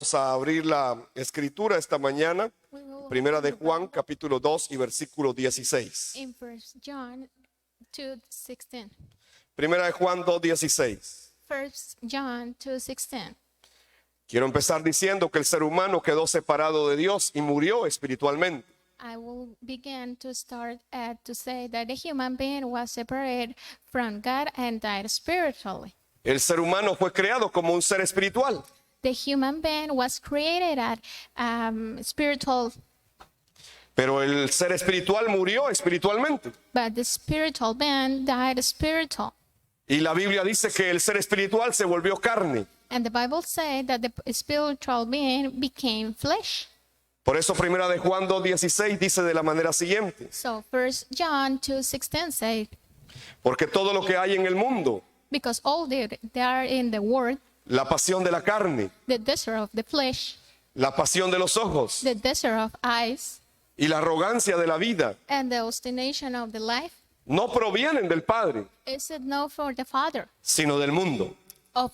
Vamos a abrir la escritura esta mañana, Primera de Juan, capítulo 2 y versículo 16. In 1 John 2:16. Primera de Juan 2:16. 1 John 2:16. Quiero empezar diciendo que el ser humano quedó separado de Dios y murió espiritualmente. I will begin to start to say that the human being was separated from God and died spiritually. El ser humano fue creado como un ser espiritual, The human being was created at spiritual, pero el ser espiritual murió espiritualmente. but the spiritual being died spiritual. Y la Biblia dice que el ser espiritual se volvió carne. And the Bible said that the spiritual being became flesh. Por eso Primera de Juan 2:16 dice de la manera siguiente: So 1 John 2:16 said, porque todo lo que hay en el mundo, because all that are in the world, la pasión de la carne, the desire of the flesh, la pasión de los ojos the desire of eyes, y la arrogancia de la vida, and the obstination of the life, no provienen del Padre, is it not for the Father sino del mundo. of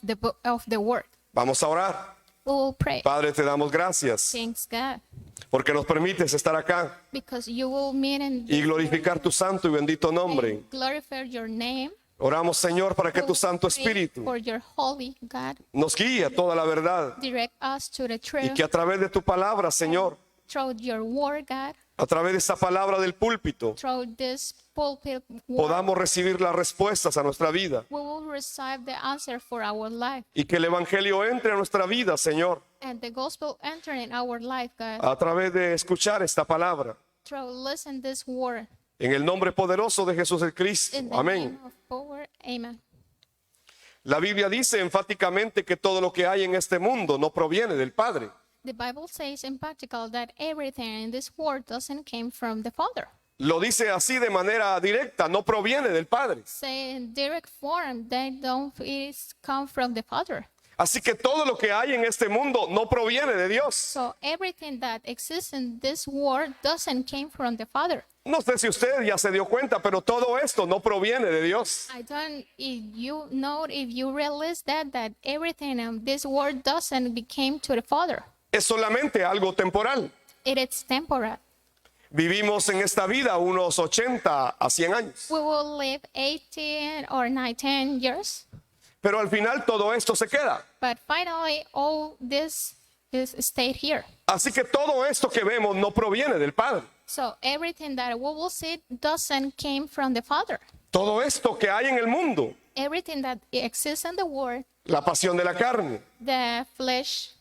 the world? Vamos a orar. We will pray. Padre, te damos gracias Thanks God, porque nos permites estar acá because you will meet and y glorificar tu santo y bendito nombre. glorify your name. Oramos, Señor, para que tu Santo Pray Espíritu for your holy God, nos guíe a toda la verdad direct us to the y truth que a través de tu palabra, Señor, through your word, God, a través de esa palabra del púlpito, through this pulpit word, podamos recibir las respuestas a nuestra vida we will receive the answer for our life, y que el Evangelio entre a nuestra vida, Señor, and the gospel enter in our life, God, a través de escuchar esta palabra. through listen this word. En el nombre poderoso de Jesús el Cristo. In the Amén. name of power, amen. La Biblia dice enfáticamente que todo lo que hay en este mundo no proviene del Padre. The Bible says in practical that everything in this world doesn't come from the Father. Lo dice así de manera directa, no proviene del Padre. Say in direct form, they don't come from the Father. Así que todo lo que hay en este mundo no proviene de Dios. So everything that exists in this world doesn't come from the Father. No sé si usted ya se dio cuenta, pero todo esto no proviene de Dios. I don't, if you realize that everything in this world doesn't become to the Father. Es solamente algo temporal. It is temporal. Vivimos en esta vida unos 80 a 100 años. We will live 18 or 19 years, Pero al final todo esto se queda. but finally all this is stayed here. Así que todo esto que vemos no proviene del Padre. So everything that we will see doesn't come from the Father. Todo esto que hay en el mundo, Everything that exists in the world, la pasión de la carne, the flesh,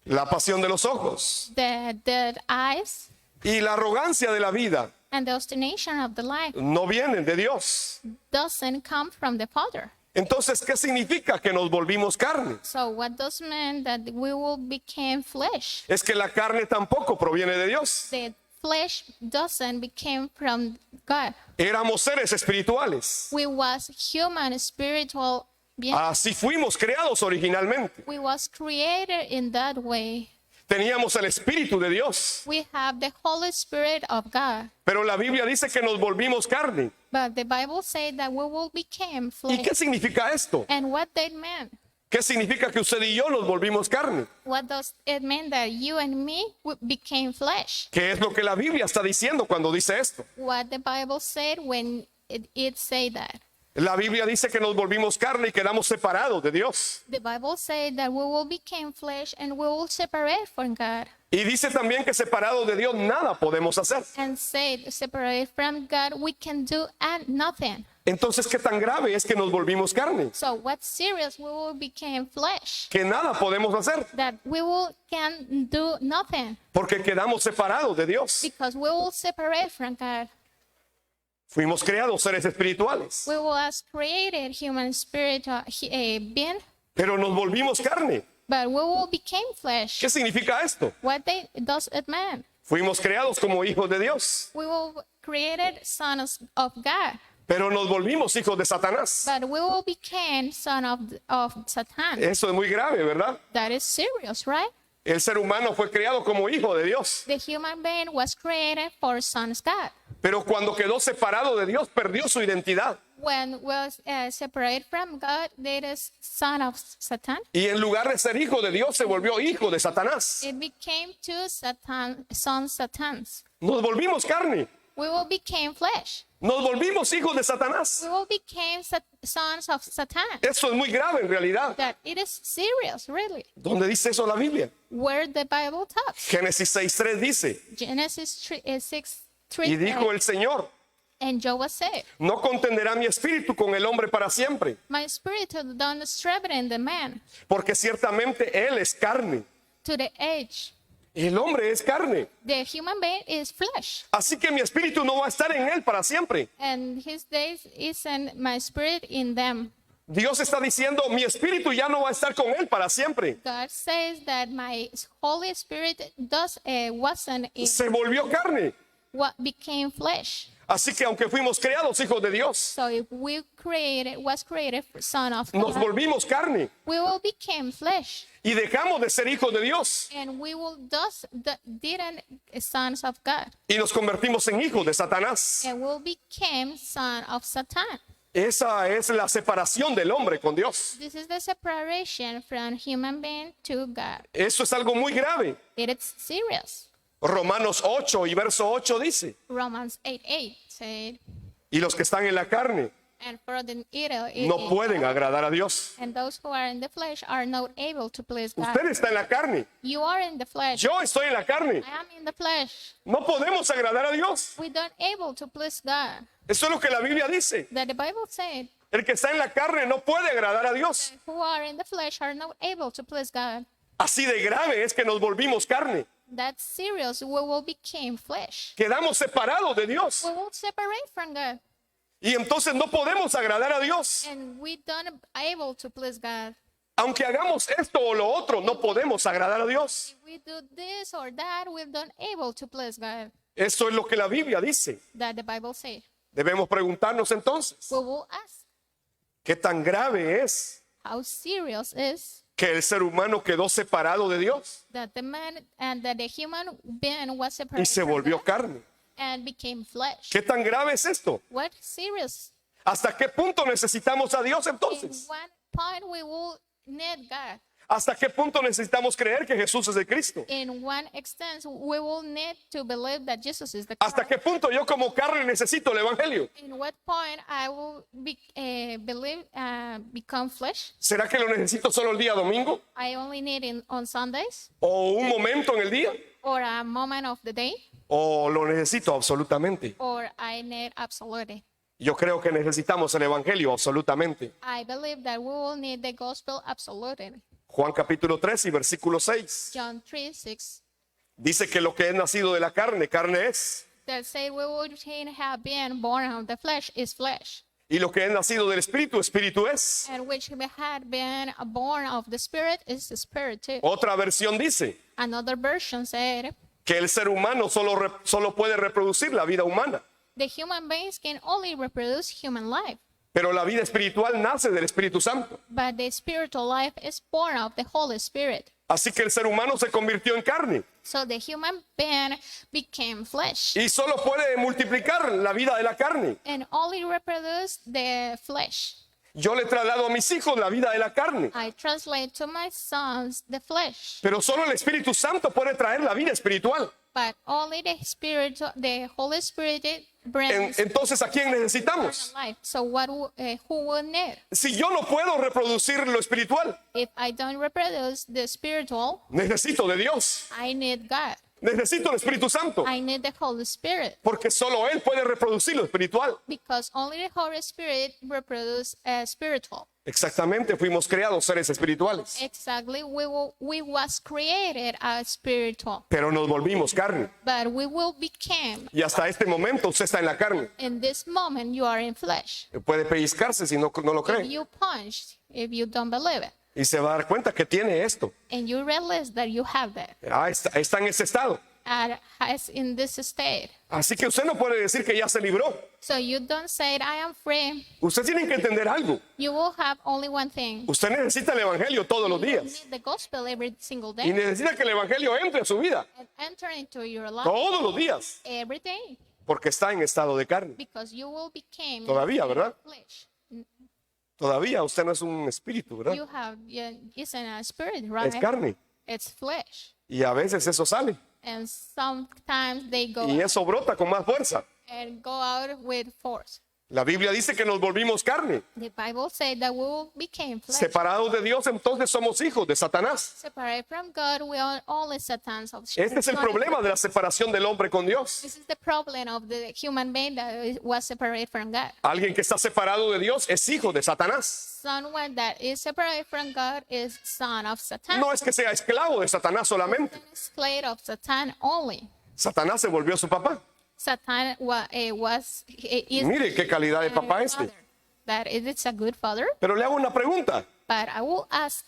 la pasión de los ojos the eyes, y la arrogancia de la vida, and the obstination of the life no vienen de Dios. doesn't come from the Father. Entonces, ¿qué significa que nos volvimos carne? So what does mean that we will become flesh? Es que la carne tampoco proviene de Dios. The flesh doesn't become from God. Éramos seres espirituales. We was human, spiritual being. Así fuimos creados originalmente. We was created in that way. Teníamos el Espíritu de Dios. We have the Holy Spirit of God. Pero la Biblia dice que nos volvimos carne. But the Bible says that we will become ¿Y flesh. qué significa esto? And what that mean? ¿Qué significa que usted y yo nos volvimos carne? What does it mean that you and me became flesh? ¿Qué es lo que la Biblia está diciendo cuando dice esto? What the Bible said when it say that? La Biblia dice que nos volvimos carne y quedamos separados de Dios. The Bible said that we will become flesh and we will separate from God. Y dice también que separados de Dios nada podemos hacer. And said separate from God we can do nothing. Entonces, ¿qué tan grave es que nos volvimos carne? So what's serious? We will become flesh. Que nada podemos hacer That we will can do nothing porque quedamos separados de Dios. because we will separate from God. Fuimos creados seres espirituales, We was created human spirit being, pero nos volvimos carne. but we will become flesh. ¿Qué significa esto? What does it mean? Fuimos creados como hijos de Dios, We will created sons of God, pero nos volvimos hijos de Satanás. but we will become son of Satan. Eso es muy grave, ¿verdad? That is serious, right? El ser humano fue creado como hijo de Dios, The human being was created for sons God. pero cuando quedó separado de Dios perdió su identidad. when was separated from God, that is son of Satan. Y en lugar de ser hijo de Dios, se volvió hijo de Satanás. It became two sons Satans. Nos volvimos carne. We will become flesh. Nos volvimos hijos de Satanás. We will become sons of Satan. Eso es muy grave en realidad. That it is serious, really. ¿Dónde dice eso la Biblia? Where the Bible talks. Génesis 6:3 dice, Genesis 6:3. y dijo el Señor, And Job said, no contenderá mi espíritu con el hombre para siempre, my spirit don't strive in the man porque ciertamente él es carne. to the age. El hombre es carne. The human being is flesh. Así que mi espíritu no va a estar en él para siempre. And his days isn't my spirit in them. Dios está diciendo, mi espíritu ya no va a estar con él para siempre. God says that my Holy Spirit wasn't in Se volvió carne. what became flesh. Así que aunque fuimos creados hijos de Dios, So if we was created son of nos God, volvimos carne we will become flesh. y dejamos de ser hijos de Dios And we will didn't sons of God. y nos convertimos en hijos de Satanás. And will become son of Satan. Esa es la separación del hombre con Dios. This is the separation from human being to God. Eso es algo muy grave. It is serious. Romanos 8 y verso 8 dice, Romans 8:8 said, y los que están en la carne and for the evil no pueden agradar a Dios. and those who are in the flesh are not able to please God. Usted está en la carne, You are in the flesh. yo estoy en la carne. I am in the flesh. No podemos agradar a Dios. We don't able to please God. Eso es lo que la Biblia dice. That the Bible said, El que está en la carne no puede agradar a Dios. who are in the flesh are not able to please God. Así de grave es que nos volvimos carne. That's serious. We will become flesh. Quedamos separados de Dios. We will separate from God. Y entonces no podemos agradar a Dios. And we don't able to please God. Aunque hagamos esto o lo otro, no podemos agradar a Dios. If we do this or that, we don't able to please God. Eso es lo que la Biblia dice. That the Bible says. Debemos preguntarnos entonces, We will ask ¿qué tan grave es how serious is que el ser humano quedó separado de Dios that the man and that the human being was y separated se from volvió God carne? and became flesh. ¿Qué tan grave es esto? What serious? ¿Hasta qué punto necesitamos a Dios In entonces? one point we will need God. ¿Hasta qué punto necesitamos creer que Jesús es el Cristo? In one extent, we will need to believe that Jesus is the ¿Hasta Christ. qué punto yo como carne necesito el Evangelio? In what point I will become flesh? ¿Será que lo necesito solo el día domingo? I only need on Sundays ¿O un momento en el día? or a moment of the day, ¿O lo necesito absolutamente? or I need absolutely. Yo creo que necesitamos el Evangelio absolutamente. I believe that we will need the gospel absolutely. Juan capítulo 3 y versículo 6 John 3:6 dice que lo que es nacido de la carne, carne es. that say we would have been born of the flesh is flesh, Y lo que es nacido del Espíritu, Espíritu es. and which had been born of the spirit is the spirit too. Otra versión dice Another version said que el ser humano solo puede reproducir la vida humana. the human beings can only reproduce human life, Pero la vida espiritual nace del Espíritu Santo. but the spiritual life is born of the Holy Spirit. Así que el ser humano se convirtió en carne So the human being became flesh y solo puede multiplicar la vida de la carne. and only reproduce the flesh. Yo le traslado a mis hijos la vida de la carne, I translate to my sons the flesh, pero solo el Espíritu Santo puede traer la vida espiritual. but only the Holy Spirit brings Entonces, ¿a quién necesitamos? life. So who will need? Si yo no puedo reproducir lo espiritual, If I don't reproduce the spiritual, necesito de Dios, I need God. necesito el Espíritu Santo, I need the Holy Spirit, porque solo Él puede reproducir lo espiritual. because only the Holy Spirit reproduces spiritual. Exactamente, fuimos creados seres espirituales, Exactly, we was created as spiritual, pero nos volvimos carne. but we will become. Y hasta este momento usted está en la carne. In this moment, you are in flesh. Puede pellizcarse si no lo If cree. you punch, if you don't believe it, Y se va a dar cuenta que tiene esto. and you realize that you have that, Está en ese estado. as in this state. Así que usted no puede decir que ya se libró. So you don't say, I am free. Usted tiene que entender algo. You will have only one thing. Usted necesita el Evangelio todos los You días. need the gospel every single Y day necesita que el Evangelio entre a su vida and enter into your life todos los días. every day. porque está en estado de carne. because you will become Todavía, ¿verdad? flesh. Todavía usted no es un espíritu, ¿verdad? You have isn't a spirit, right? Es carne. It's flesh, Y a veces eso sale. and sometimes they go Y eso brota con más fuerza. and go out with force. La Biblia dice que nos volvimos carne. The Bible says that we will become flesh. Separados de Dios, entonces somos hijos de Satanás. Separate from God, we are only Satan's of Este es el problema de la separación del hombre con Dios. This is the problem of the human being that was separated from God. Alguien que está separado de Dios es hijo de Satanás. Someone that is separated from God is son of Satan. No es que sea esclavo de Satanás solamente. Slave of Satan only. Satanás se volvió su papá. Satan is Mire qué calidad de papá este. father. That it's a good father, Pero le hago una pregunta. but I will ask,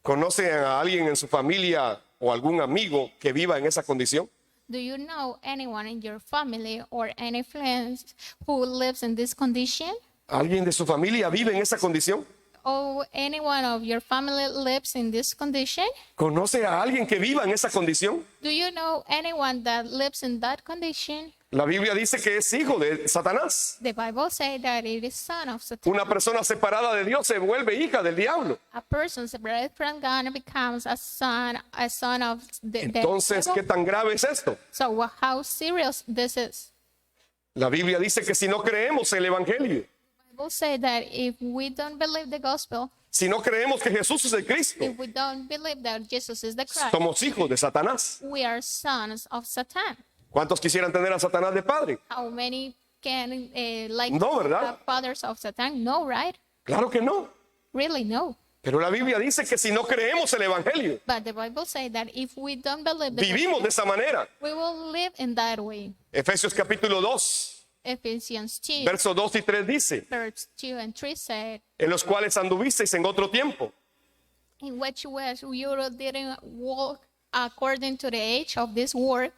¿Conoce a alguien en su familia o algún amigo que viva en esa condición? do you know anyone in your family or any friends who lives in this condition? ¿Alguien de su familia vive en esa condición? Or anyone of your family lives in this condition? ¿Conoce a alguien que viva en esa condición? Do you know anyone that lives in that condition? La Biblia dice que es hijo de Satanás. The Bible says that it is son of Satan. Una persona separada de Dios se vuelve hija del diablo. A person separated from God becomes a son of the Entonces, ¿qué devil. tan grave es esto? So how serious this is? La Biblia dice que si no creemos el Evangelio, The Bible says that if we don't believe the gospel, si no creemos que Jesús es el Cristo, if we don't believe that Jesus is the Christ, somos hijos de Satanás. we are sons of Satan. ¿Cuántos quisieran tener a Satanás de padre? How many can like No, ¿verdad? have fathers of Satan? No, right? Claro que no. Really, no. Pero la Biblia dice que si no creemos el Evangelio, But the Bible says that if we don't believe the vivimos de esa manera. we will live in that way. Efesios capítulo 2, Ephesians 2, versos 2 y 3 dice, verse 2 and 3 said, en los cuales anduvisteis en otro tiempo, in which ways you didn't walk according to the age of this world,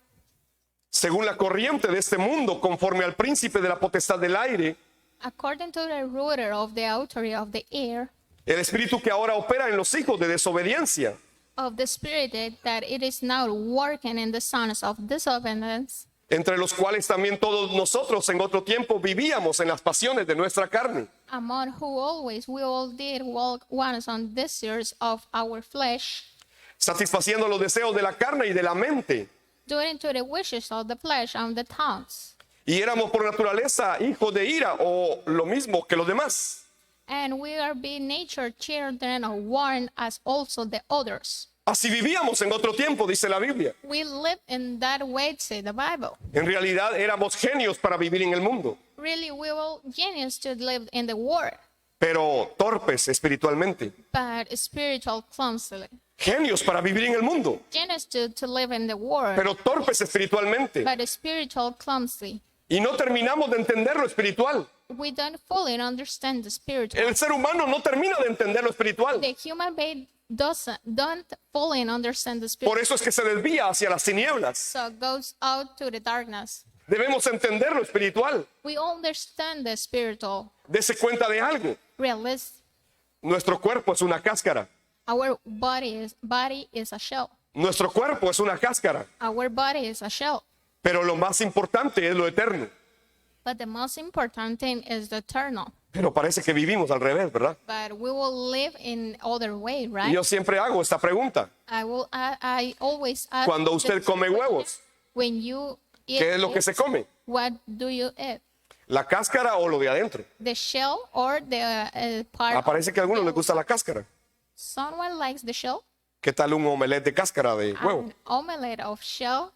según la corriente de este mundo, conforme al príncipe de la potestad del aire, according to the ruler of the authority of the air, el espíritu que ahora opera en los hijos de desobediencia, of the spirit that it is now working in the sons of disobedience, entre los cuales también todos nosotros en otro tiempo vivíamos en las pasiones de nuestra carne, among who always we all did walk once on desires of our flesh, satisfaciendo los deseos de la carne y de la mente. doing to the wishes of the flesh and the tongues. Y éramos por naturaleza hijos de ira o lo mismo que los demás. And we are being nature children of one as also the others. Así vivíamos en otro tiempo, dice la Biblia. We live in that way, say the Bible. En realidad éramos genios para vivir en el mundo, Really, we will genius to live in the world, pero torpes espiritualmente. but spiritual clumsily. Genios para vivir en el mundo, Genius to live in the world, pero torpes espiritualmente. but spiritual clumsy. Y no terminamos de entender lo espiritual. We don't fully understand the spiritual. El ser humano no termina de entender lo espiritual. The human being don't fully understand the Por spiritual, eso es que se desvía hacia las tinieblas. so goes out to the darkness. Debemos entender lo espiritual. We understand the spiritual. Dese cuenta de algo. Realist. Nuestro cuerpo es una cáscara. Our body is a shell. Nuestro cuerpo es una cáscara. Our body is a shell. Pero lo más importante es lo eterno. But the most important thing is the eternal. Pero parece que vivimos al revés, ¿verdad? But we will live in other way, Y right? yo siempre hago esta pregunta. I always ask Cuando usted come huevos, when you eat ¿qué es lo que it, se come? what do you eat? ¿La cáscara o lo de adentro? The shell or the part? Parece que a algunos les gusta la cáscara. Someone likes the shell. ¿Qué tal un omelette de cáscara de huevo? An omelette of shell?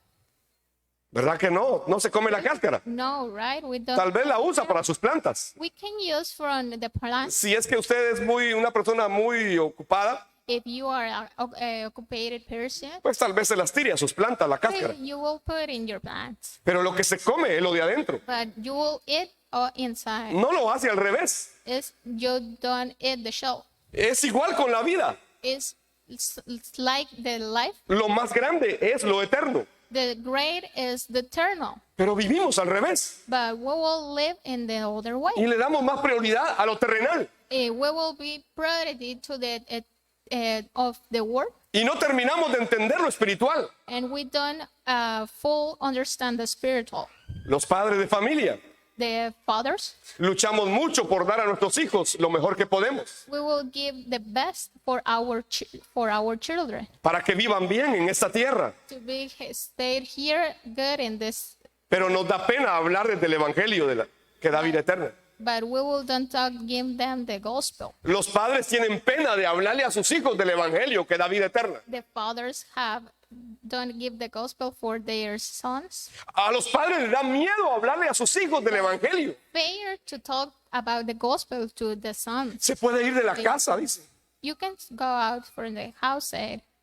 ¿Verdad que no? No se come la cáscara. No, right? We don't. Tal vez la usa para sus plantas. We can use from the plants. Si es que usted es una persona muy ocupada, If you are a occupied person, pues tal vez se las tire a sus plantas la cáscara. you will put in your plants. Pero lo que se come es lo de adentro. But you will eat inside. No lo hace al revés. You don't eat the shell. Es igual con la vida. It's like the life. Lo más grande es lo eterno. The great is the eternal. Pero vivimos al revés. But we will live in the other way. Y le damos más prioridad a lo terrenal. We will be priority to the of the world, Y no terminamos de entender lo espiritual. and we don't full understand the spiritual. Los padres de familia The fathers, luchamos mucho por dar a nuestros hijos lo mejor que podemos, we will give the best for our children para que vivan bien en esta tierra. to be stayed here good in this. Pero nos da pena hablar desde el evangelio que da vida eterna. But we will don't give them the gospel. Los padres tienen pena de hablarle a sus hijos del evangelio que da vida eterna. The fathers don't give the gospel for their sons. A los padres les da miedo hablarle a sus hijos del evangelio. Fair to talk about the gospel to the sons. Se puede ir de la casa, dice. You can go out from the house,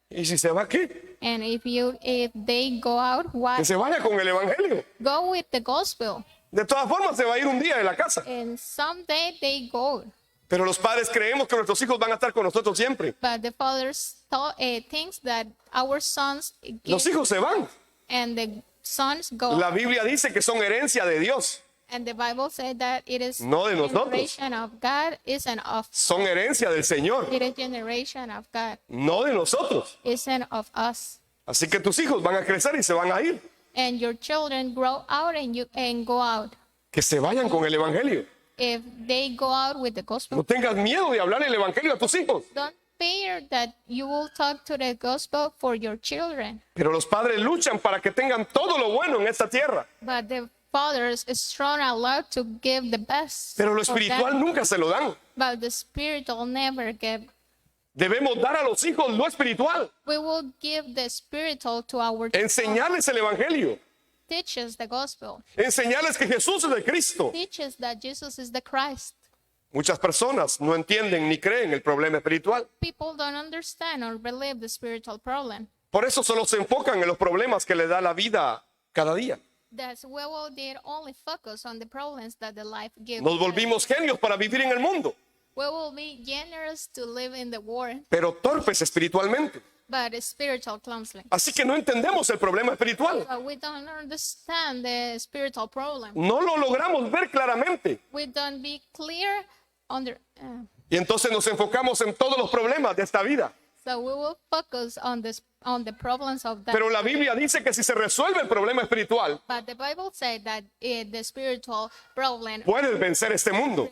¿Y si se va qué? and if they go out, Que what? se vaya con el evangelio. Go with the gospel, De todas formas se va a ir un día de la casa. and someday they go. Pero los padres creemos que nuestros hijos van a estar con nosotros siempre. But the fathers thinks that our sons Los give, hijos se van. and the sons go. La Biblia dice que son herencia de Dios. And the Bible said that it is No de nosotros. generation of God, isn't of Son herencia del Señor, it is generation of God, no de nosotros. isn't of us. Así que tus hijos van a crecer y se van a ir. And your children grow out and go out. Que se vayan con el evangelio. If they go out with the gospel, No tengas miedo de hablar el evangelio a tus hijos. don't fear that you will talk to the gospel for your children. Pero los padres luchan para que tengan todo lo bueno en esta tierra. But the fathers is strong allowed to give the best. Pero lo for them. espiritual nunca se lo dan. But the spiritual never give. Debemos dar a los hijos lo espiritual. We will give the spiritual to our children. Enseñarles el evangelio. Teach us the gospel. Enseñarles que Jesús es el Cristo. Teach us that Jesus is the Christ. Muchas personas no entienden ni creen el problema espiritual. People don't understand or believe the spiritual problem. Por eso solo se enfocan en los problemas que le da la vida cada día. That's why we did only focus on the problems that the life gives. Nos volvimos genios para vivir en el mundo, We will be generous to live in the world, pero torpes espiritualmente. but spiritual clumsily. Así que no entendemos el problema espiritual. But we don't understand the spiritual problem. No lo logramos ver claramente. We don't be clear under. Y entonces nos enfocamos en todos los problemas de esta vida. So we will focus on the problems of that. Pero la Biblia dice que si se resuelve el problema espiritual, But the Bible said that the spiritual problem, puedes vencer este mundo.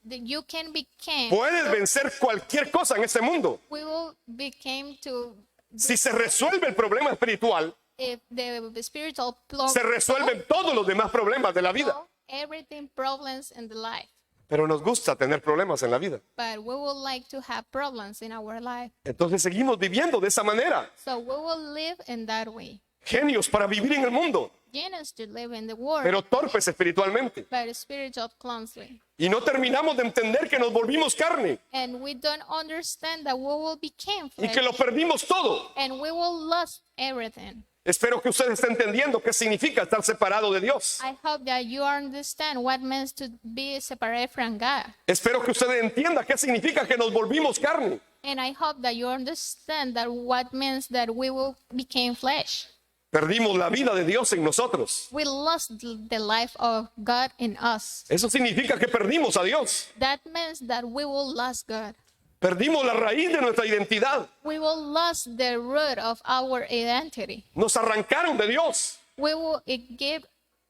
that you can become. Puedes vencer cualquier cosa en este mundo. We will become to. Si se resuelve el problema espiritual, If the spiritual problem. se resuelven todos los demás problemas de la vida. Everything problems in the life. Pero nos gusta tener problemas en la vida. But we would like to have problems in our life. Entonces seguimos viviendo de esa manera. So we will live in that way. Genios para vivir en el mundo, Genius to live in the world, pero torpes espiritualmente. but spiritual clumsily. Y no terminamos de entender que nos volvimos carne And we don't understand that we will become y flesh, que lo perdimos todo. and we will lose everything. Espero que usted esté entendiendo qué significa estar separado de Dios. I hope that you understand what means to be separated from God. Espero que usted entienda qué significa que nos volvimos carne. And I hope that you understand that what means that we will become flesh. Perdimos la vida de Dios en nosotros. We lost the life of God in us. Eso significa que perdimos a Dios. That means that we will lose God. Perdimos la raíz de nuestra identidad. We will lose the root of our identity. Nos arrancaron de Dios. We will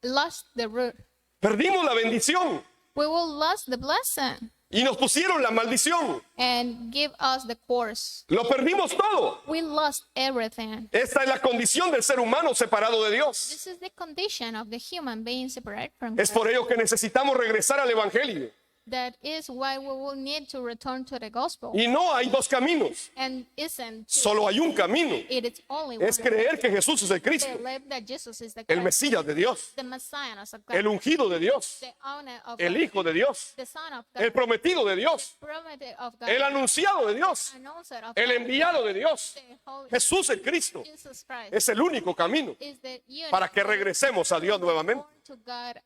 lost the root. Perdimos la bendición We will lose the blessing y nos pusieron la maldición. and give us the curse. Lo perdimos todo. We lost everything. Esta es la condición del ser humano separado de Dios. This is the condition of the human being separate from Es God. por ello que necesitamos regresar al Evangelio. That is why we will need to return to the gospel. Y no hay dos caminos, And isn't solo hay un camino. it is only one Es creer que Jesús es el Cristo, believe that Jesus is the el Christ, Mesías de Dios, the Messiah of God, el ungido de Dios, the honor of el God, Hijo de Dios, the Son of God, el prometido de Dios, promoted of God, el anunciado de Dios, announcer of el God, enviado de Dios. the Holy Jesús el Cristo Jesus Christ es el único camino is the unity para que regresemos a Dios nuevamente. born to God.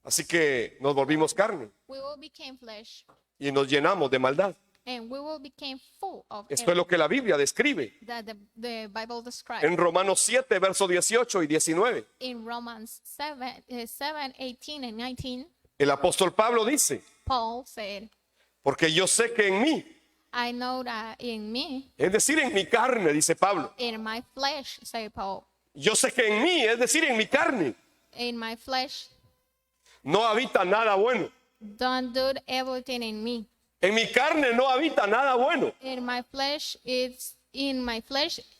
Así que nos volvimos carne We will become flesh y nos llenamos de maldad. and we will become full of Esto es lo que la Biblia describe that the Bible describes en Romanos 7, versos 18 y 19. in Romans 7, 18 and 19. El apóstol Pablo dice, Paul said, porque yo sé que en mí, I know that in me, es decir, en mi carne, dice Pablo. in my flesh, say Paul, Yo sé que en mí, es decir, en mi carne, in my flesh. no habita nada bueno. Don't do everything in me. En mi carne no habita nada bueno. In my flesh,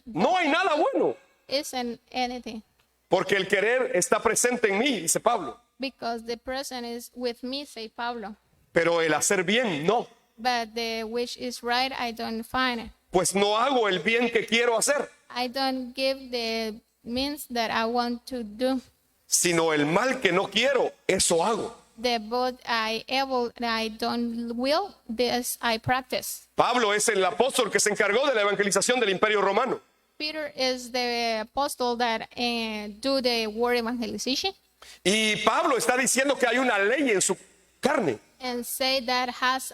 No hay nada bueno. isn't anything. Porque el querer está presente en mí, dice Pablo. Because the person is with me, say Pablo. Pero el hacer bien, no. But the which is right, I don't find it. Pues no hago el bien que quiero hacer, I don't give the means that I want to do. sino el mal que no quiero, eso hago. The both I able that I don't will, this I practice. Pablo es el apóstol que se encargó de la evangelización del Imperio Romano. Peter is the apostle that do the word evangelization Y Pablo está diciendo que hay una ley en su carne. and say that has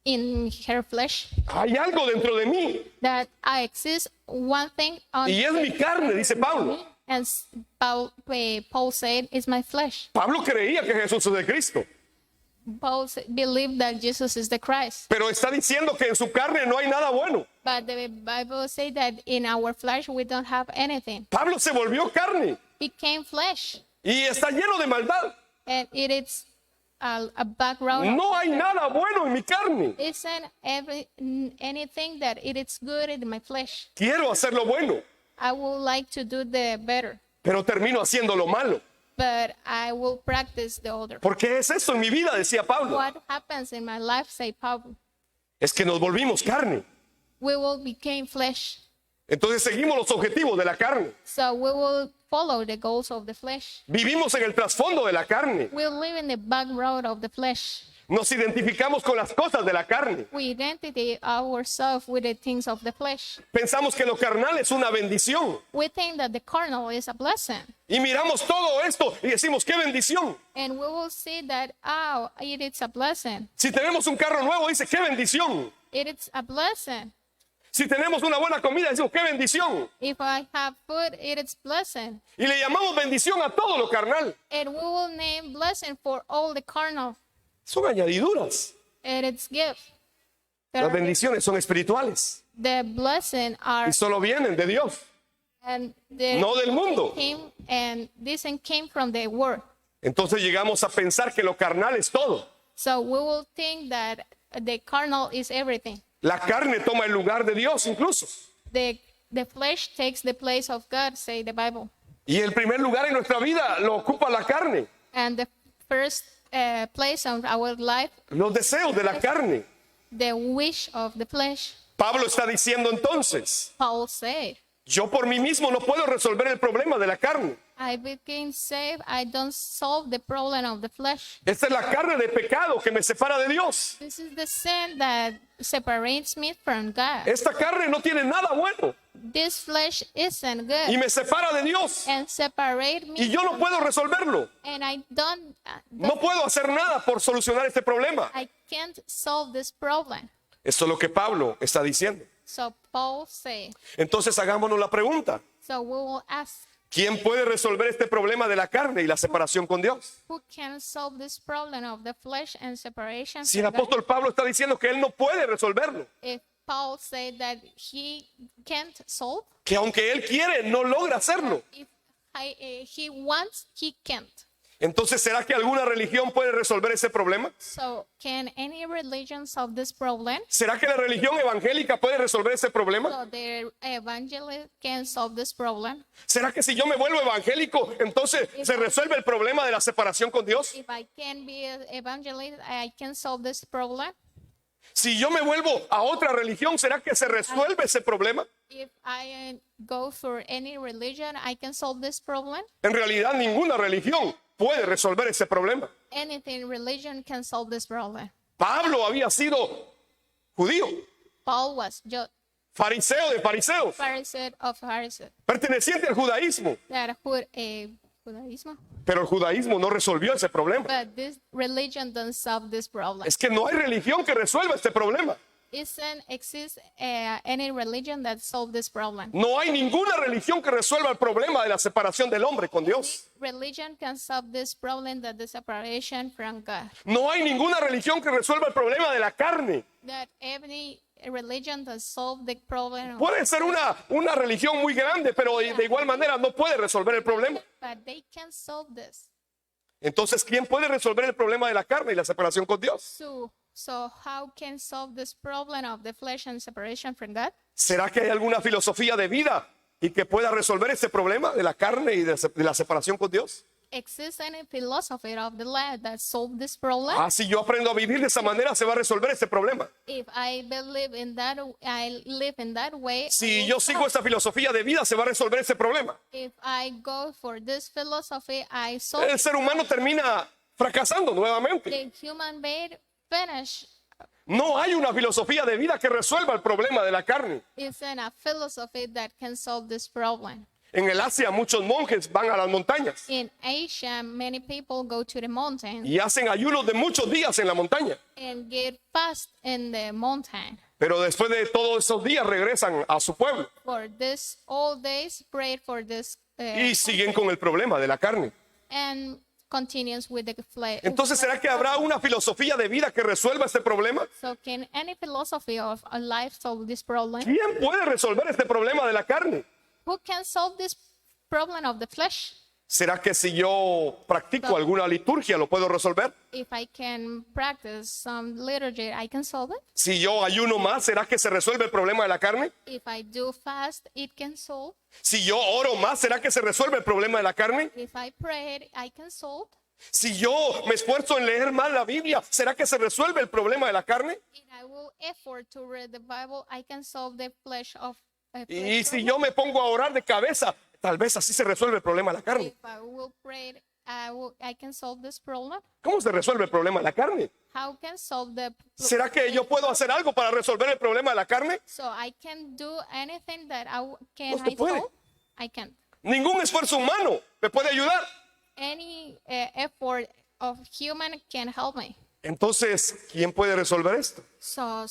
in her flesh Hay algo dentro de mí that I exist one thing on y es mi carne, dice Pablo. and Paul said it's my flesh. Pablo creía que Jesús es de Cristo, Paul believed that Jesus is the Christ. pero está diciendo que en su carne no hay nada bueno. But the Bible says that in our flesh we don't have anything. Pablo se volvió carne Became flesh, y está lleno de maldad. and it is a background. No hay nada bueno en mi carne. Isn't anything that it is good in my flesh. Quiero hacer lo bueno, I would like to do the better, pero termino haciendo lo malo. but I will practice the other. ¿Por qué es eso en mi vida? Decía Pablo. What happens in my life, say Pablo, Es que nos volvimos carne. we will become flesh. Entonces seguimos los objetivos de la carne. So we will follow the goals of the flesh. Vivimos en el trasfondo de la carne. We live in the back road of the flesh. Nos identificamos con las cosas de la carne. We identify ourselves with the things of the flesh. Pensamos que lo carnal es una bendición. We think that the carnal is a blessing. Y miramos todo esto y decimos, qué bendición. And we will see that, oh, it is a blessing. Si tenemos un carro nuevo, dice, qué bendición. It is a blessing. Si tenemos una buena comida, decimos, qué bendición. If I have food, it is blessing. Y le llamamos bendición a todo lo carnal. And we will name blessing for all the carnal. Son añadiduras. And it's gift. Las bendiciones son espirituales The blessing are y solo vienen de Dios, and the no del mundo. this came from the word. Entonces llegamos a pensar que lo carnal es todo. So we will think that the carnal is everything. La carne toma el lugar de Dios incluso. The flesh takes the place of God, say the Bible. Y el primer lugar en nuestra vida lo ocupa la carne, And the first place of our life, los deseos de la carne. the wish of the flesh. Pablo está diciendo entonces, Paul said, yo por mí mismo no puedo resolver el problema de la carne. I became saved, I don't solve the problem of the flesh. Esta es la carne de pecado que me separa de Dios. This is the sin that separates me from God. Esta carne no tiene nada bueno This flesh isn't y good me separa de Dios. and separate Y me, yo no puedo resolverlo. and I don't No puedo hacer nada por solucionar este problema. I can't solve this problem. Eso es lo que Pablo está diciendo. So Paul said, Entonces hagámonos la pregunta. so we will ask, ¿Quién puede resolver este problema de la carne y la separación con Dios? who can solve this problem of the flesh and separation Si el from God? apóstol Pablo está diciendo que él no puede resolverlo, If Paul said that he can't solve, que aunque él quiere, no logra hacerlo. if he wants, he can't. Entonces, ¿será que alguna religión puede resolver ese problema? So can any religion solve this problem? ¿Será que la religión evangélica puede resolver ese problema? So the evangelist can solve this problem. ¿Será que si yo me vuelvo evangélico, entonces se resuelve el problema de la separación con Dios? If I can be an evangelist, I can solve this problem. Si yo me vuelvo a otra religión, ¿será que se resuelve ese problema? If I go for any religion, I can solve this problem. En realidad, ninguna religión puede resolver ese problema. Anything religion can solve this problem. Pablo había sido judío, Paul was fariseo de fariseos, Pharisee of Pharisees. perteneciente al judaísmo. That Judaism. Pero el judaísmo no resolvió ese problema. But this religion doesn't solve this problem. Es que no hay religión que resuelva este problema. Isn't exist any religion that solve this problem? No hay ninguna religión que resuelva el problema de la separación del hombre con Dios. Religion can solve this problem, that the separation from God. No hay ninguna religión que resuelva el problema de la carne. That any religion that solve the problem, Puede ser una religión muy grande, pero de igual manera no puede resolver el problema. but they can solve this. Entonces, ¿quién puede resolver el problema de la carne y la separación con Dios? So how can solve this problem of the flesh and separation from God? ¿Será que hay alguna filosofía de vida y que pueda resolver ese problema de la carne y de la separación con Dios? Exists any philosophy of the life that solve this problem? Si yo aprendo a vivir de esa manera, se va a resolver ese problema. If I believe in that, I live in that way. Si yo sigo esa filosofía de vida, se va a resolver ese problema. If I go for this philosophy, I solve. El ser humano termina fracasando nuevamente. The human being finish. No hay una filosofía de vida que resuelva el problema de la carne. Isn't a philosophy that can solve this problem. En el Asia, muchos monjes van a las montañas In Asia, many people go to the mountain y hacen ayunos de muchos días en la montaña. and get fast in the mountain. Pero después de todos esos días regresan a su pueblo For this all days, prayed for this y siguen con el problema de la carne. and continues with the flesh. Entonces, ¿será que habrá una filosofía de vida que resuelva este problema? So can any philosophy of a life solve this problem? ¿Quién puede resolver este problema de la carne? Who can solve this problem of the flesh? ¿Será que si yo practico alguna liturgia lo puedo resolver? If I can practice some liturgy, I can solve it. Si yo ayuno más, ¿será que se resuelve el problema de la carne? If I do fast, it can solve. Si yo oro más, ¿será que se resuelve el problema de la carne? If I pray, I can solve. Si yo me esfuerzo en leer más la Biblia, ¿será que se resuelve el problema de la carne? If I will effort to read the Bible, I can solve the flesh of Y si yo me pongo a orar de cabeza, tal vez así se resuelve el problema de la carne. If I will pray, I can solve this problem. ¿Cómo se resuelve el problema de la carne? How can solve the ¿Será que yo puedo hacer algo para resolver el problema de la carne? So I can do anything that No can se I puede. solve? I can. Ningún esfuerzo humano me puede ayudar. Any effort of human can help me. Entonces, ¿quién puede resolver esto? So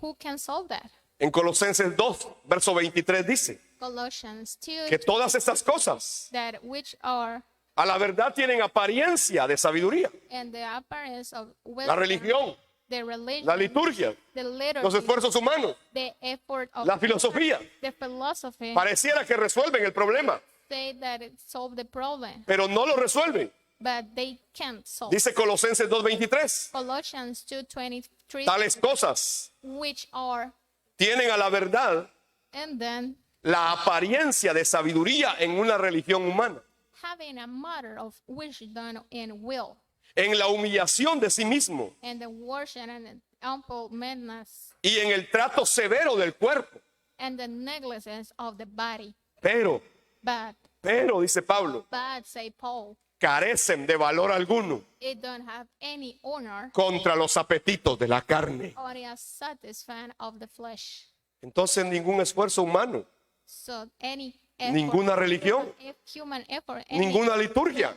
who can solve that? En Colosenses 2, verso 23 dice Colossians 2, que todas estas cosas that which are a la verdad tienen apariencia de sabiduría. in the appearance of wisdom, La religión, the religion, la liturgia, the los liturgy, esfuerzos humanos, the effort of la filosofía, the philosophy, pareciera que resuelven el problema, say that it solve the problem, pero no lo resuelven. but they can't solve. Dice Colosenses 2:23, Colossians 2:23, tales cosas which are, tienen a la verdad and then la apariencia de sabiduría en una religión humana, having a matter of wisdom and will, en la humillación de sí mismo and the worship and ample madness, y en el trato severo del cuerpo. and the negligence of the body. Pero, But, dice Pablo, say Paul, carecen de valor alguno it don't have any honor contra los apetitos de la carne. or is satisfying of the flesh. Entonces, ningún esfuerzo humano, So any effort, ninguna religión, human effort, ninguna liturgia,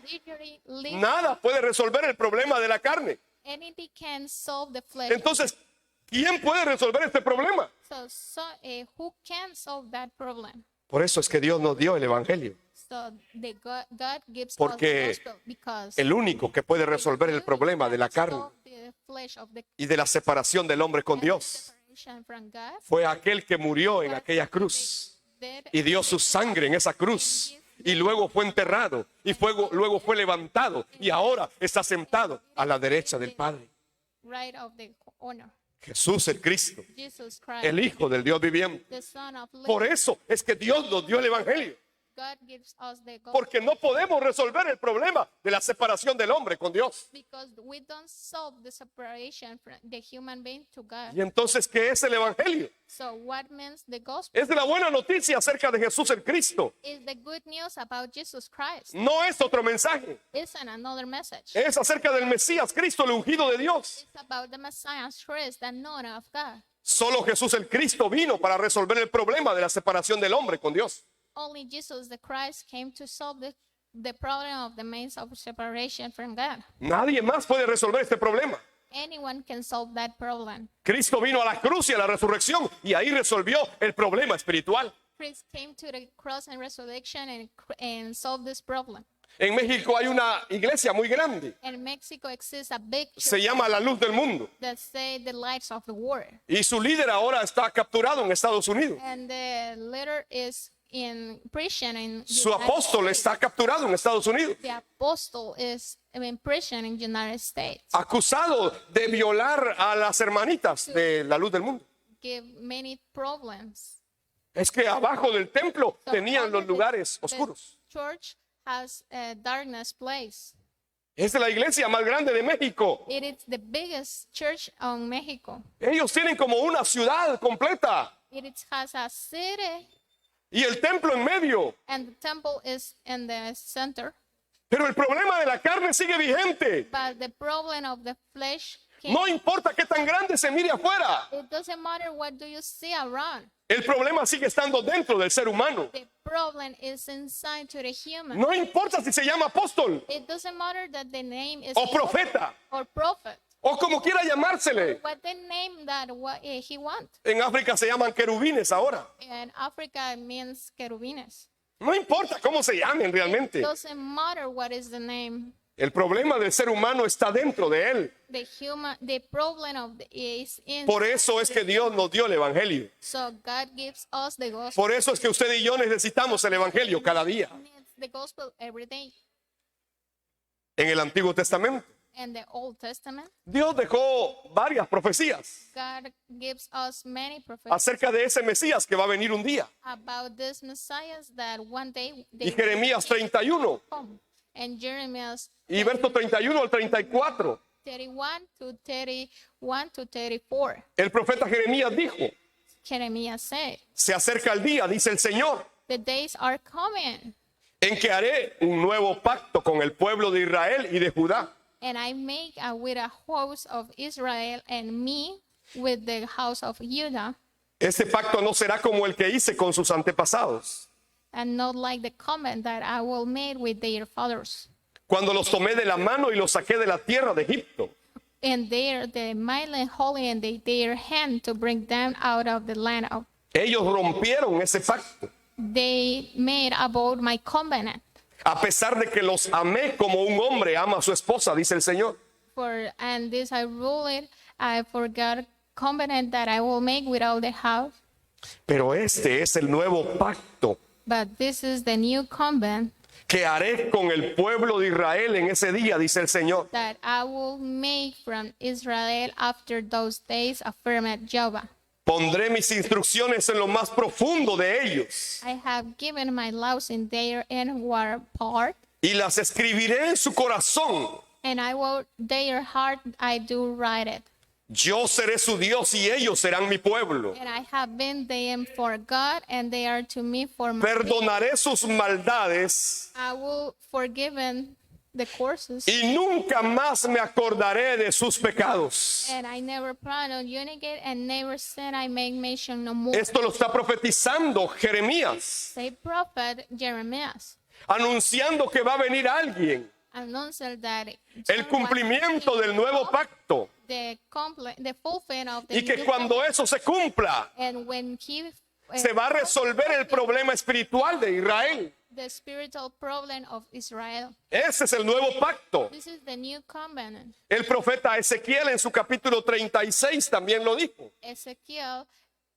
nada puede resolver el problema de la carne. anything can solve the flesh. Entonces, ¿quién puede resolver este problema? So who can solve that problem? Por eso es que Dios nos dio el Evangelio. So God gives Porque us the gospel because el único que puede resolver el problema de la carne the flesh of the y de la separación del hombre con Dios separation from God, fue aquel que murió en aquella cruz dead, y dio su sangre en esa cruz y luego fue enterrado y luego fue levantado y ahora está sentado a la derecha del Padre. right of the honor. Jesús el Cristo, Jesus Christ, el Hijo del Dios viviente. the Son of Por living. eso es que Dios nos dio el Evangelio, God gives us the gospel porque no podemos resolver el problema de la separación del hombre con Dios. because we don't solve the separation from the human being to God. Y entonces, ¿qué es el Evangelio? So what means the gospel? Es la buena noticia acerca de Jesús el Cristo. Is the good news about Jesus Christ. No es otro mensaje. It's another message. Es acerca del Mesías, Cristo, el ungido de Dios. It's about the Messiah, Christ, the known of God. Solo Jesús el Cristo vino para resolver el problema de la separación del hombre con Dios. Only Jesus the Christ came to solve the problem of the means of separation from God. Nadie más puede resolver este problema. Anyone can solve that problem. Cristo vino a la cruz y a la resurrección y ahí resolvió el problema espiritual. Christ came to the cross and resurrection and solved this problem. En México hay una iglesia muy grande. In Mexico exists a big Se church llama La Luz del Mundo. that say the lights of the world. Y su líder ahora está capturado en Estados Unidos. And the leader is in prison in Su United apóstol States. está capturado en Estados Unidos. The apostle is in prison in United States. Acusado de violar a las hermanitas de La Luz del Mundo. Give many problems. Es que abajo del templo So tenían under los lugares the oscuros. church has a darkness place. Es la iglesia más grande de México. It is the biggest church in Mexico. Ellos tienen como una ciudad completa Has a city y el templo en medio. and the temple is in the center. Pero el problema de la carne sigue vigente. But the problem of the flesh, No importa qué tan grande se mire afuera. it doesn't matter what do you see around. El problema sigue estando dentro del ser humano. The problem is inside to the human. No importa si se llama apóstol It doesn't matter that the name is o profeta or prophet. o como quiera llamársele. What the name that he wants. En África se llaman querubines ahora. In Africa it means querubines. No importa cómo se llamen realmente. It doesn't matter what is the name. El problema del ser humano está dentro de él. The problem of is in. Por eso es que Dios nos dio el evangelio. So God gives us the gospel. Por eso es que usted y yo necesitamos el evangelio cada día. Needs the gospel every day. En el Antiguo Testamento, In the Old Testament, Dios dejó varias profecías God gives us many prophecies acerca de ese Mesías que va a venir un día. about this Messiah that one day Y they will Jeremías 31 come. And Jeremiah y verso 31 al 34. 31 to 31 to 34. El profeta Jeremías dijo: Jeremiah said, se acerca el día, dice el Señor, the days are coming, en que haré un nuevo pacto con el pueblo de Israel y de Judá. and I make with a house of Israel and me with the house of Judah, Este pacto no será como el que hice con sus antepasados, and not like the covenant that I will make with their fathers. cuando los tomé de la mano y los saqué de la tierra de Egipto. And the mighty holy and their hand to bring them out of the land of. Ellos rompieron ese pacto, They made about my covenant. a pesar de que los amé como un hombre ama a su esposa, dice el Señor. And this I rule it. I forgot covenant that I will make with all the house. Pero este es el nuevo pacto But this is the new covenant que haré con el pueblo de Israel en ese día, dice el Señor. that I will make from Israel after those days, affirmed Jehovah. Pondré mis instrucciones en lo más profundo de ellos I have given my laws in their inward part, y las escribiré en su corazón. and I will their heart I do write it. Yo seré su Dios y ellos serán mi pueblo. And I have been them for God, and they are to me for my people. Perdonaré sus maldades I will forgive the courses, y nunca más me acordaré de sus pecados. and I never plan on unigate and never sin I make mention no more. Esto lo está profetizando Jeremías, Say prophet Jeremiah anunciando que va a venir alguien. announced that El cumplimiento del nuevo pacto. the fulfillment of the Y que new cuando eso se cumpla, and when he se va a resolver el problema espiritual de Israel. the spiritual problem of Israel. Ese es el nuevo pacto. This is the new covenant. El profeta Ezequiel en su capítulo 36 también lo dijo. Ezekiel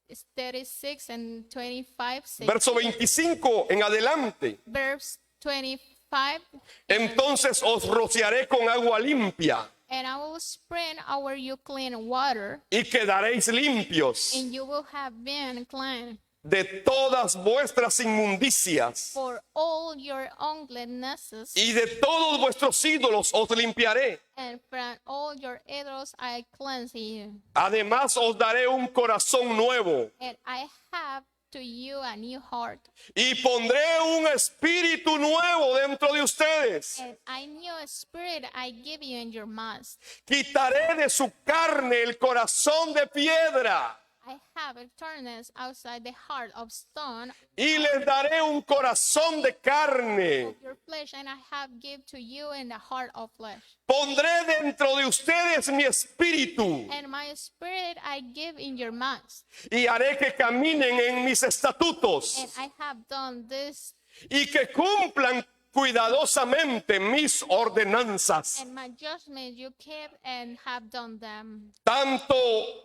is 36 and 25, Verso 25 en adelante. verse 25. Entonces os rociaré con agua limpia And I will spread over you clean water, y quedaréis limpios and you will have been clean. de todas vuestras inmundicias, For all your uncleannesses, y de todos vuestros ídolos os limpiaré. and from all your idols I cleanse you. Además os daré un corazón nuevo And I have to you a new heart, y pondré un espíritu nuevo dentro de ustedes. and a new spirit I give you in your mouth. Quitaré de su carne el corazón de piedra I have eternity outside the heart of stone y les daré un corazón de carne. of your flesh, and I have give to you in the heart of flesh. Pondré dentro de ustedes mi espíritu And my spirit I give in your mouth. y haré que caminen en mis And estatutos I have done this, y que cumplan cuidadosamente mis ordenanzas. and my judgment you kept and have done them. Tanto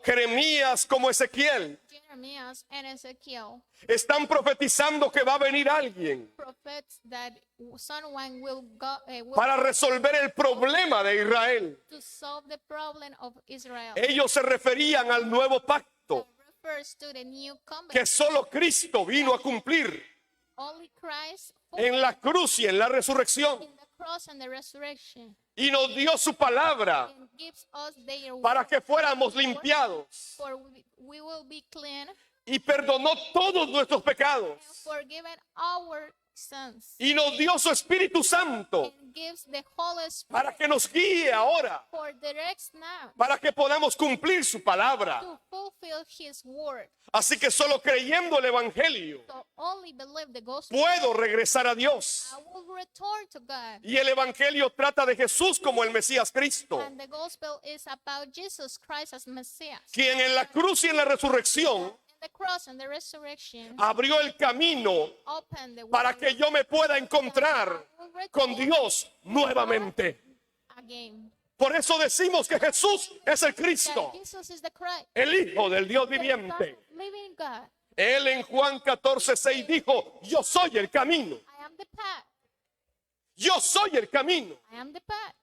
Jeremías como Ezequiel Jeremiah and Ezekiel, están profetizando que va a venir alguien prophets that someone will go will para resolver el problema de Israel. to solve the problem of Israel. Ellos se referían al nuevo pacto Refers to the new covenant. que solo Cristo vino a cumplir Only Christ en la cruz y en la resurrección. in the cross and the resurrection, Y nos dio su palabra and gives us their word, para que fuéramos limpiados. for we will be clean, Y perdonó todos nuestros pecados. forgiven our sins, Y nos dio su Espíritu Santo and gives the Holy Spirit para que nos guíe ahora, for directs now para que podamos cumplir su palabra. to fulfill His word. Así que solo creyendo el Evangelio So only believe the gospel. puedo regresar a Dios. I will return to God. Y el Evangelio trata de Jesús como el Mesías Cristo, And the gospel is about Jesus Christ as Messiah. quien en la cruz y en la resurrección The cross and the resurrection abrió el camino open the para way que yo me pueda encontrar con Dios nuevamente. again. Por eso decimos que Jesús es el Cristo, That Jesus is the Christ, el Hijo del Dios the viviente. Son, living God. Él en Juan 14:6 dijo, yo soy el camino, I am the path. yo soy el camino. I am the path.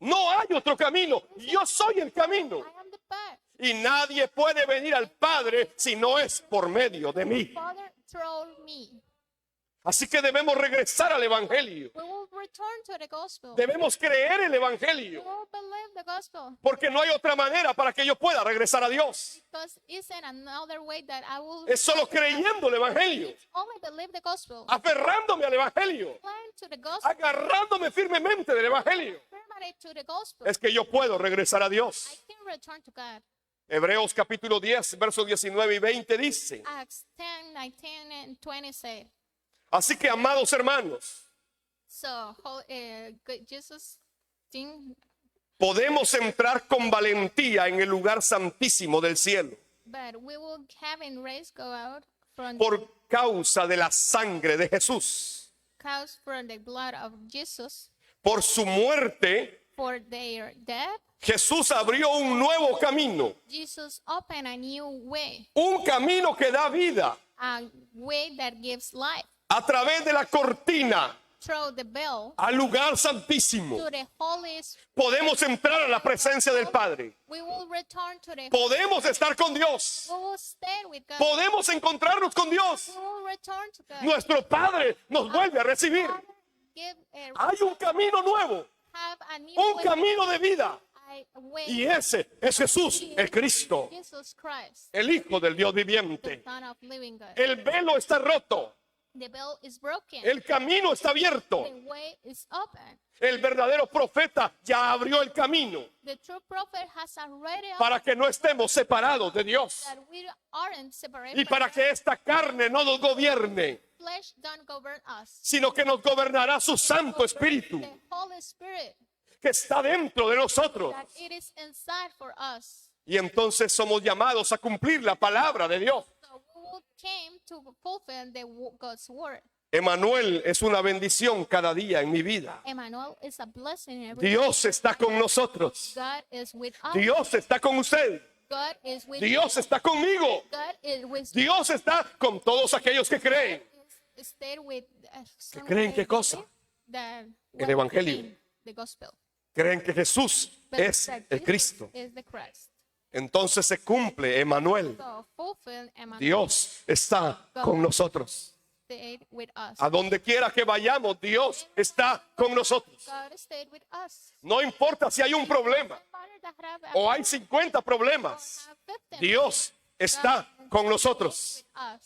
No hay otro camino, yo soy el camino. I am the path. Y nadie puede venir al Padre si no es por medio de mí. Father told me. Así que debemos regresar al Evangelio. We will return to the gospel. Debemos creer el We Evangelio. will believe the gospel. Porque no hay otra manera para que yo pueda regresar a Dios. Because isn't another way that I will Es solo creyendo el Evangelio, only believe the gospel. aferrándome al Evangelio, Climb to the gospel. agarrándome firmemente del Evangelio. Permanent to the gospel. Es que yo puedo regresar a Dios. I can return to God. Hebreos capítulo 10, versos 19 y 20 dice: Acts 10, 19, and 20 say. así que, amados hermanos, So, Jesus thing, podemos entrar con valentía en el lugar santísimo del cielo but we will having race go out from por causa de la sangre de Jesús. cows from the blood of Jesus. Por su muerte, For their death, Jesús abrió un nuevo camino, Jesus opened a new way, un camino que da vida a way that gives life a través de la cortina through the veil al lugar santísimo. to the Holy Spirit. Podemos entrar a la presencia del Padre. We will return to the Podemos estar con Dios. we will stay with God. Podemos encontrarnos con Dios. We will return to God. Nuestro Padre nos vuelve a recibir. Give Hay un camino nuevo, have a new un way, camino de vida. a way. Y ese es Jesús, el Cristo, Jesus Christ, el Hijo del Dios the viviente. Son of living God. El velo está roto. The veil is broken. El camino está abierto. The way is open. El verdadero profeta ya abrió el camino The true prophet has already para que no estemos separados de Dios that we aren't separated y para que esta carne no nos gobierne, flesh don't govern us. sino que nos gobernará su Santo Espíritu The Holy Spirit que está dentro de nosotros. that it is inside for us. Y entonces somos llamados a cumplir la palabra de Dios. So we will came to fulfill God's word. Emmanuel es una bendición cada día en mi vida. Emmanuel is a blessing every day. Dios está con nosotros. God is with us. Dios está con usted. God is with Dios you. está conmigo. God is with Dios está con todos aquellos que creen. stayed with some creen qué cosa? that El Evangelio. in the gospel. Creen que Jesús But es that el Jesus Cristo. is the Christ. Entonces se cumple Emmanuel. So fulfill Emmanuel Dios está con nosotros. stayed with us. A donde quiera que vayamos, Dios está con nosotros. God stayed with us. No importa si hay un problema Father that have a- o hay 50 problemas. have 15, Dios está con nosotros. with us.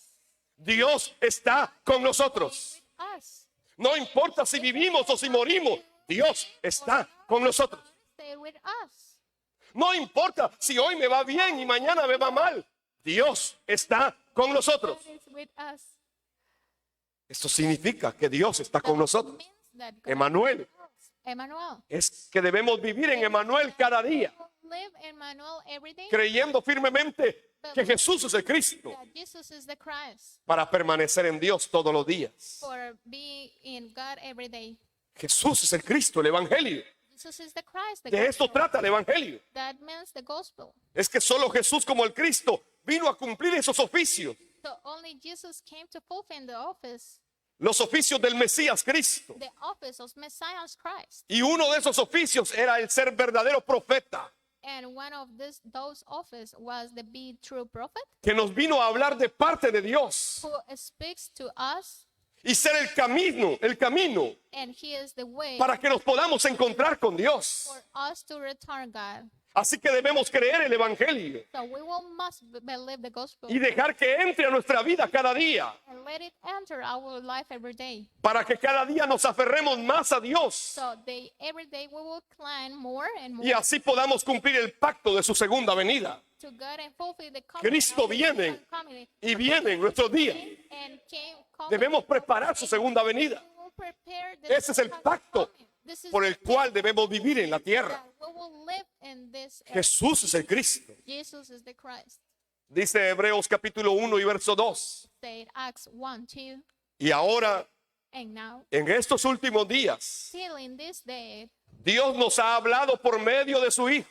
Dios está con nosotros. With us. No importa si vivimos o si morimos, Dios está con nosotros. Stay with us. No importa si hoy me va bien y mañana me va mal, Dios está con nosotros. God is with us. Esto significa que Dios está con nosotros. Means that God Emmanuel, Emmanuel. es que debemos vivir en Emmanuel cada día. live Emmanuel every day, creyendo firmemente que Jesús es el Cristo, that Jesus is the Christ, para permanecer en Dios todos los días. for being in God every day. Jesús es el Cristo, el Evangelio. Jesus is the Christ, the De esto gospel. trata el Evangelio. That means the gospel. Es que solo Jesús como el Cristo vino a cumplir esos oficios. So only Jesus came to fulfill the office Los oficios del Mesías Cristo. of Messiah Christ. Y uno de esos oficios era el ser verdadero profeta, And one of those office was the be true prophet, que nos vino a hablar de parte de Dios who speaks to us, y ser el camino and he is the way para que nos podamos encontrar con Dios. for us to return God. Así que debemos creer el Evangelio So we must believe the gospel y dejar que entre a nuestra vida cada día, and let it enter our life every day. para que cada día nos aferremos más a Dios So every day we will climb more and more y así podamos cumplir el pacto de su segunda venida. to God and fulfill the Cristo viene y viene en nuestros días. and Debemos preparar su segunda venida. Ese es el pacto por el cual debemos vivir en la tierra. Jesús es el Cristo. Jesus is the Christ. Dice Hebreos capítulo 1 y verso 2. Said Acts 1, 2. Y ahora, And now, en estos últimos días, still in this day, Dios nos ha hablado por medio de su Hijo.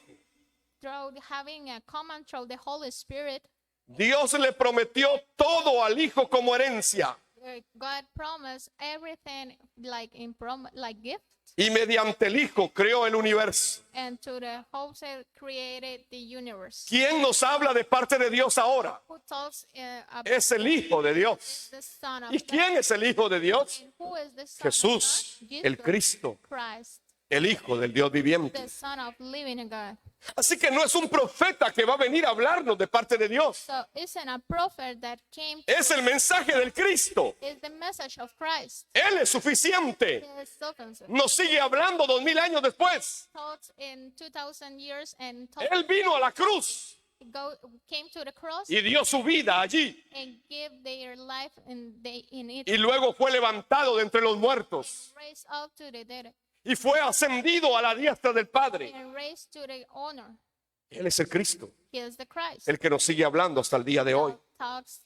through having a command through the Holy Spirit, Dios le prometió todo al Hijo como herencia. God promised everything like like gift, Y mediante el Hijo creó el universo. and to the wholesale created the universe. ¿Quién nos habla de parte de Dios ahora? Who talks about Es el Hijo de Dios. the Son of ¿Y quién es el Hijo de Dios? God? Who is the Son Jesús, of God? el Jesus Cristo, Christ, el Hijo del Dios viviente. the Son of living God. Así que no es un profeta que va a venir a hablarnos de parte de Dios. So isn't a prophet that came Es el mensaje del Cristo. is the message of Christ. Él es suficiente. He is sufficient. Nos sigue hablando 2000 años después. Taught in 2,000 years and Él vino a la cruz came to the cross y dio su vida allí. and gave their life in it, Y luego fue levantado de entre los muertos. raised up to the dead Y fue ascendido a la diestra del Padre. and raised to the honor. Él es el Cristo, He is the Christ. el que nos sigue hablando hasta el día de hoy. Talks,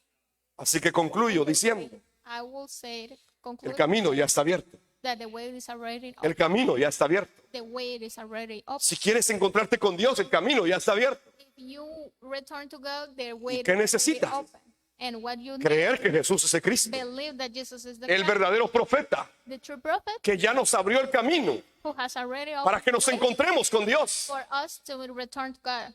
Así que concluyo diciendo, I will say, el conclude camino ya está abierto. that the way is already El open. camino ya está abierto. The way is already open. Si quieres encontrarte con Dios, el camino ya está abierto. If you return to God, the way qué is necesitas? already open. And what you need, Creer que Jesús es el Cristo, believe that Jesus is the el Christ, verdadero profeta, the true prophet que ya nos abrió el camino who has already para opened que nos the way encontremos con Dios. for us to return to God.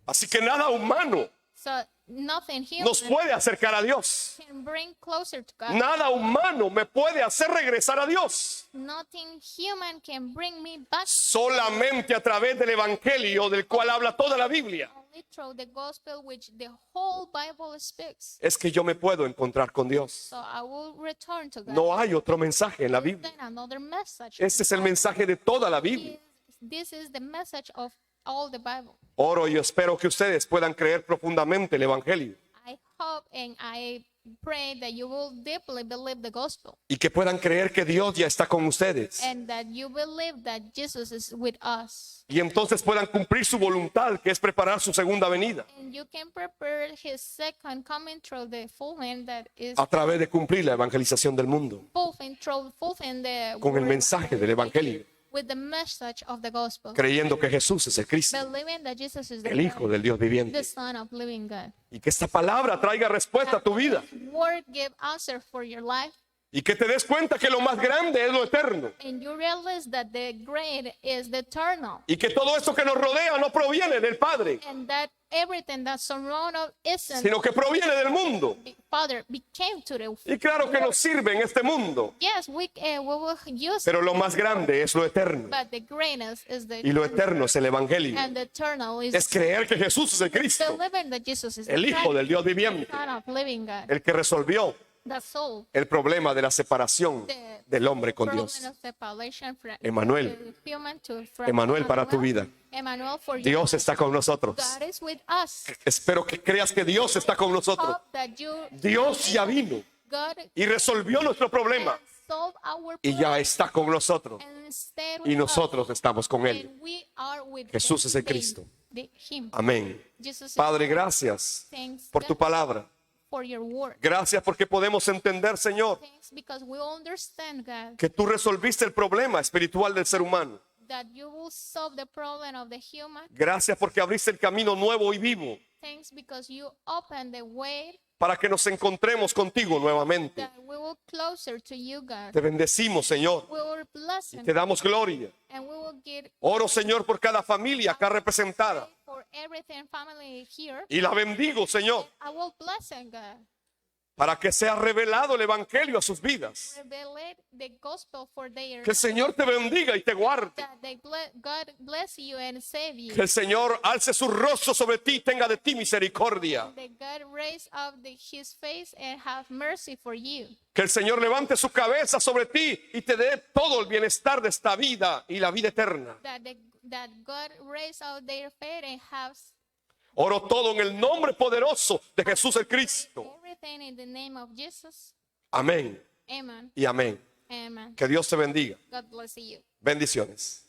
Así que nada humano So nothing human nos puede acercar a Dios. can bring closer to God. Nada humano me puede hacer regresar a Dios. Nothing human can bring me back Solamente a través del Evangelio del cual habla toda la Biblia. only through the gospel which the whole Bible speaks. Es que yo me puedo encontrar con Dios. So I will return to God. No hay otro mensaje en la Biblia. Then another message. Este es el mensaje de toda la Biblia. This is the message of all the Bible. Oro y espero que ustedes puedan creer profundamente el Evangelio I hope and I pray that you will deeply believe the gospel y que puedan creer que Dios ya está con ustedes. and that you believe that Jesus is with us. Y entonces puedan cumplir su voluntad, que es preparar su segunda venida And you can prepare his second coming through the fulfilling that is a través de cumplir la evangelización del mundo fulfilling the con el word mensaje del Evangelio, with the message of the gospel. creyendo que Jesús es el Cristo, Believing that Jesus is the el Hijo del Dios the viviente, Son of living God. y que esta palabra traiga respuesta a tu vida Word give answer for your life. y que te des cuenta que lo más grande es lo eterno And you realize that the great is the eternal. y que todo esto que nos rodea no proviene del Padre, And that everything that surrounds us isn't sino que proviene del mundo. Father became to the Y claro que nos sirve en este mundo, yes we will use pero lo más grande es lo eterno. but the greatness is the Y lo eterno es el Evangelio. and the eternal is Es creer que Jesús es el Cristo, believing that Jesus is el the Hijo Christ, del Dios viviente, Son of living God. el que resolvió The soul. el problema de la separación del hombre con Dios. Problem of separation from Emmanuel. human to from Emmanuel para tu God. vida. Emmanuel for you. Dios está con nosotros. God is with us. Espero que creas que Dios está con nosotros. Hope that you Dios ya vino God y resolvió nuestro problema. solve our y ya problem, está con nosotros and stay y with nosotros us, estamos con Él. and we are with Jesús them, es el Cristo. him. Amén. Jesus is Padre, Lord. gracias Thanks por tu God palabra. for your word. Gracias porque podemos entender, Señor, Thanks because we understand, God, que tú resolviste el problema espiritual del ser humano. that you will solve the problem of the human. Gracias porque abriste el camino nuevo y vivo Thanks because you open the way para que nos encontremos contigo nuevamente. that we will closer to you, God. Te bendecimos, Señor, We will bless him, te damos gloria. and we will get Oro, Señor, por cada familia acá representada for everything family here. y la bendigo, Señor, I will bless him, God. para que sea revelado el evangelio a sus vidas. Reveal the gospel for their Que el Señor te bendiga y te guarde. that God bless you and save you. Que el Señor alce su rostro sobre ti y tenga de ti misericordia. That God raise up his face and have mercy for you. Que el Señor levante su cabeza sobre ti y te dé todo el bienestar de esta vida y la vida eterna. That God raise up their faith and have Oro todo en el nombre poderoso de Jesús el Cristo. everything in the name of Jesus. Amén Amen. y amén. Amen. Que Dios te bendiga. God bless you. Bendiciones.